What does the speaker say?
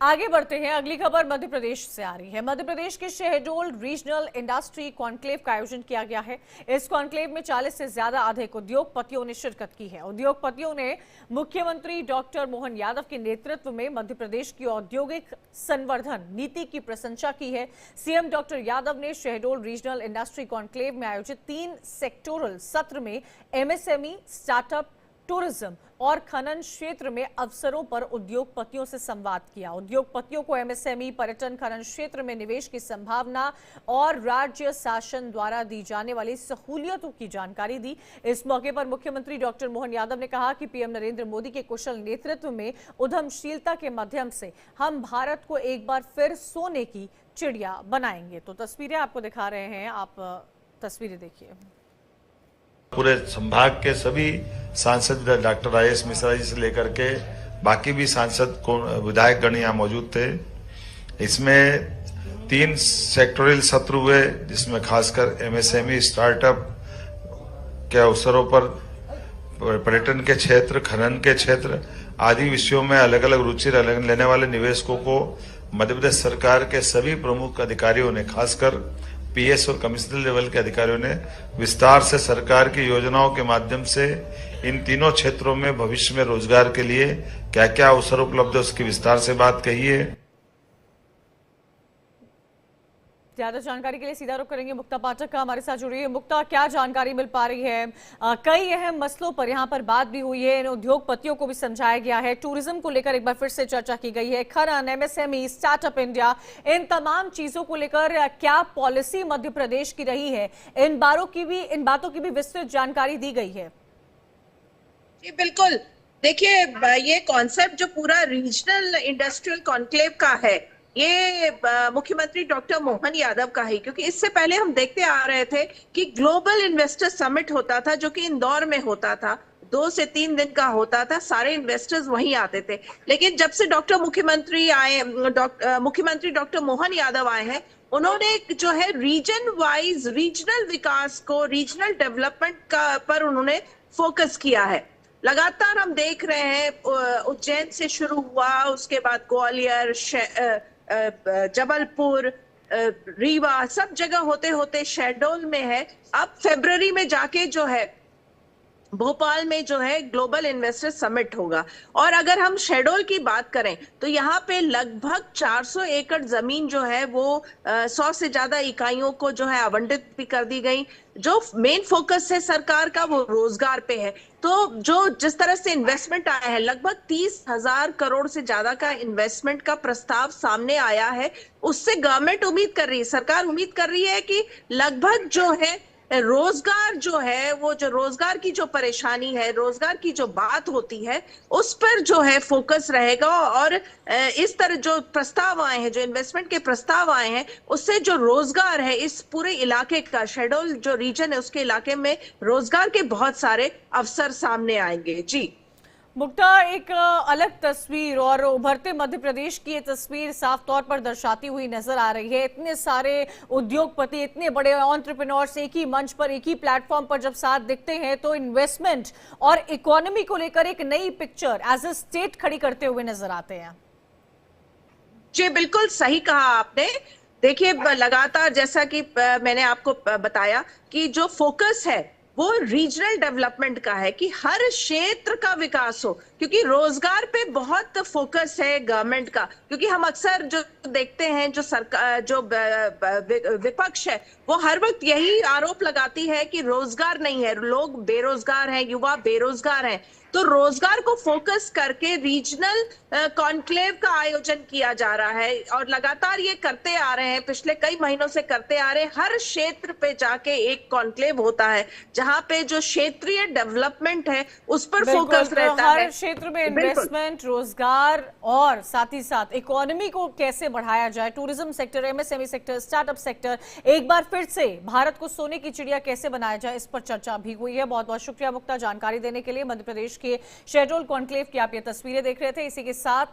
आगे बढ़ते हैं। अगली खबर मध्य प्रदेश से आ रही है। मध्य प्रदेश के शहडोल रीजनल इंडस्ट्री कॉन्क्लेव का आयोजन किया गया है। इस कॉन्क्लेव में 40 से ज्यादा अधिक उद्योगपतियों ने शिरकत की है। उद्योगपतियों ने मुख्यमंत्री डॉक्टर मोहन यादव के नेतृत्व में मध्य प्रदेश की औद्योगिक संवर्धन नीति की प्रशंसा की है। सीएम डॉक्टर यादव ने शहडोल रीजनल इंडस्ट्री कॉन्क्लेव में आयोजित 3 सेक्टोरल सत्र में एमएसएमई, स्टार्टअप, टूरिज्म और खनन क्षेत्र में अवसरों पर उद्योगपतियों से संवाद किया। उद्योगपतियों को एमएसएमई, पर्यटन, खनन क्षेत्र में निवेश की संभावना और राज्य शासन द्वारा दी जाने वाली सहूलियतों की जानकारी दी। इस मौके पर मुख्यमंत्री डॉक्टर मोहन यादव ने कहा कि पीएम नरेंद्र मोदी के कुशल नेतृत्व में उद्यमशीलता के माध्यम से हम भारत को एक बार फिर सोने की चिड़िया बनाएंगे। तो तस्वीरें आपको दिखा रहे हैं, आप तस्वीरें देखिए। पूरे संभाग के सभी सांसद डॉक्टर आईएस मिश्रा जी से लेकर के बाकी भी सांसद विधायक गण यहाँ मौजूद थे। इसमें 3 सेक्टोरल सत्र हुए, जिसमें खासकर एमएसएमई, स्टार्टअप के अवसरों पर पर्यटन के क्षेत्र, खनन के क्षेत्र आदि विषयों में अलग अलग रुचि लेने वाले निवेशकों को मध्य प्रदेश सरकार के सभी प्रमुख अधिकारियों ने, खासकर पीएस और कमिश्नर लेवल के अधिकारियों ने विस्तार से सरकार की योजनाओं के माध्यम से इन तीनों क्षेत्रों में भविष्य में रोजगार के लिए क्या क्या अवसर उपलब्ध है उसकी विस्तार से बात कही है। ज्यादा जानकारी के लिए सीधा रुख करेंगे मुक्ता पाठक का, हमारे साथ जुड़ी है। मुक्ता, क्या जानकारी मिल पा रही है? कई अहम मसलों पर यहाँ पर बात भी हुई है, इन उद्योगपतियों को भी समझाया गया है, टूरिज्म को लेकर एक बार फिर से चर्चा की गई है, खनन, एमएसएमई, स्टार्टअप इंडिया, इन तमाम चीजों को लेकर क्या पॉलिसी मध्य प्रदेश की रही है, इन बातों की भी विस्तृत जानकारी दी गई है। जी बिल्कुल, देखिए ये कॉन्सेप्ट जो पूरा रीजनल इंडस्ट्रियल कॉन्क्लेव का है, ये मुख्यमंत्री डॉक्टर मोहन यादव का है, क्योंकि इससे पहले हम देखते आ रहे थे कि ग्लोबल इन्वेस्टर समिट होता था जो कि इंदौर में होता था, 2 से 3 दिन का होता था, सारे इन्वेस्टर्स वहीं आते थे। लेकिन जब से मुख्यमंत्री डॉक्टर मोहन यादव आए हैं, उन्होंने जो है रीजन वाइज रीजनल विकास को, रीजनल डेवलपमेंट का पर उन्होंने फोकस किया है। लगातार हम देख रहे हैं, उज्जैन से शुरू हुआ, उसके बाद ग्वालियर, जबलपुर, रीवा, सब जगह होते होते शहडोल में है। अब फरवरी में जाके जो है भोपाल में जो है ग्लोबल इन्वेस्टर समिट होगा। और अगर हम शहडोल की बात करें तो यहाँ पे लगभग 400 एकड़ जमीन जो है वो 100 से ज्यादा इकाइयों को जो है आवंटित भी कर दी गई। जो मेन फोकस है सरकार का वो रोजगार पे है। तो जो जिस तरह से इन्वेस्टमेंट आया है, लगभग 30,000 करोड़ से ज्यादा का इन्वेस्टमेंट का प्रस्ताव सामने आया है, उससे गवर्नमेंट उम्मीद कर रही है, सरकार उम्मीद कर रही है कि लगभग जो है रोजगार जो है, वो जो रोजगार की जो परेशानी है, रोजगार की जो बात होती है, उस पर जो है फोकस रहेगा। और इस तरह जो प्रस्ताव आए हैं, जो इन्वेस्टमेंट के प्रस्ताव आए हैं, उससे जो रोजगार है इस पूरे इलाके का, शहडोल जो रीजन है उसके इलाके में रोजगार के बहुत सारे अवसर सामने आएंगे। जी मुक्ता, एक अलग तस्वीर और उभरते मध्य प्रदेश की ये तस्वीर साफ तौर पर दर्शाती हुई नजर आ रही है। इतने सारे उद्योगपति, इतने बड़े एंटरप्रेन्योर्स एक ही मंच पर, एक ही प्लेटफॉर्म पर जब साथ दिखते हैं तो इन्वेस्टमेंट और इकोनॉमी को लेकर एक नई पिक्चर एज ए स्टेट खड़ी करते हुए नजर आते हैं। जी बिल्कुल सही कहा आपने। देखिए लगातार, जैसा कि मैंने आपको बताया कि जो फोकस है वो रीजनल डेवलपमेंट का है, कि हर क्षेत्र का विकास हो, क्योंकि रोजगार पे बहुत फोकस है गवर्नमेंट का। क्योंकि हम अक्सर जो देखते हैं, जो सरकार, जो विपक्ष है, वो हर वक्त यही आरोप लगाती है कि रोजगार नहीं है, लोग बेरोजगार हैं, युवा बेरोजगार हैं। तो रोजगार को फोकस करके रीजनल कॉन्क्लेव का आयोजन किया जा रहा है और लगातार ये करते आ रहे हैं, पिछले कई महीनों से करते आ रहे हैं। हर क्षेत्र पे जाके एक कॉन्क्लेव होता है जहां पे जो क्षेत्रीय डेवलपमेंट है उस पर फोकस रहता है। हर क्षेत्र में इन्वेस्टमेंट, रोजगार और साथ ही साथ इकोनॉमी को कैसे बढ़ाया जाए, tourism sector, MSME sector, startup sector, एक बार फिर से भारत को सोने की चिड़िया कैसे बनाया जाए, इस पर चर्चा भी हुई है। बहुत बहुत शुक्रिया मुक्ता जानकारी देने के लिए। मध्य प्रदेश के शहडोल कॉन्क्लेव की आप ये तस्वीरें देख रहे थे। इसी के साथ